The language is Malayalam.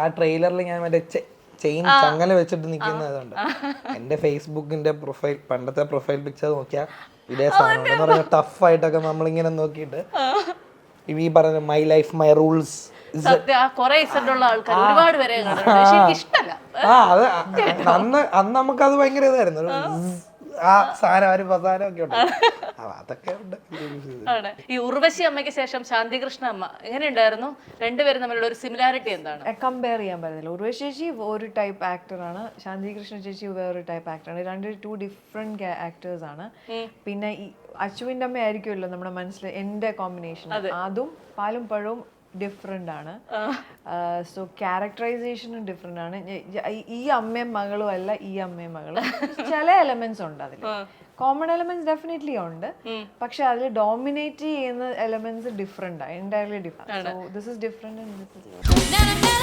ആ ട്രെയിലറിൽ ഞാൻ മറ്റേ ചെയിൻ ചങ്ങല വെച്ചിട്ട് നിൽക്കുന്നതുണ്ട്. എന്റെ ഫേസ്ബുക്കിന്റെ പ്രൊഫൈൽ പണ്ടത്തെ പ്രൊഫൈൽ പിക്ചർ നോക്കിയാൽ ഇതേ സാധനം എന്ന് പറഞ്ഞാൽ ടഫായിട്ടൊക്കെ നമ്മളിങ്ങനെ നോക്കിയിട്ട് ഈ പറഞ്ഞ മൈ ലൈഫ് മൈ റൂൾസ് അന്ന് നമുക്കത് ഭയങ്കര ഇതായിരുന്നു. ആ സാധനം ഒരു പ്രധാനം ഒക്കെ ഉണ്ട്. അതൊക്കെ ഉണ്ട്. ഈ ഉർവശി അമ്മയ്ക്ക് ശേഷം ശാന്തി കൃഷ്ണ അമ്മ എങ്ങനെയുണ്ടായിരുന്നു? രണ്ടുപേരും തമ്മിലുള്ള ഒരു സിമിലാരിറ്റി എന്താണ്? കമ്പയർ ചെയ്യാൻ പറ്റുന്നില്ല. ഉർവശി ചേച്ചി ഒരു ടൈപ്പ് ആക്ടറാണ്, ശാന്തി കൃഷ്ണ ചേച്ചി വേറൊരു ടൈപ്പ് ആക്ടറാണ്. രണ്ട് ടു ഡിഫറെന്റ് ആക്ടേഴ്സ് ആണ്. പിന്നെ ഈ അശ്വിൻ്റെ അമ്മ ആയിരിക്കുമല്ലോ നമ്മുടെ മനസ്സിൽ എൻ്റെ കോമ്പിനേഷൻ, അതും പാലും പഴവും ഡിഫറെന്റ് ആണ്. സോ ക്യാരക്ടറൈസേഷനും ഡിഫറെന്റ് ആണ്. ഈ അമ്മയും മകളും അല്ല ഈ അമ്മയും മകളും. ചില എലമെന്റ്സ് ഉണ്ട് അതിൽ, കോമൺ എലമെന്റ്സ് ഡെഫിനറ്റ്ലി ഉണ്ട്, പക്ഷെ അതിൽ ഡോമിനേറ്റ് ചെയ്യുന്ന എലമെന്റ്സ് ഡിഫറെന്റ് ആണ്, entirely different. So this is different and this is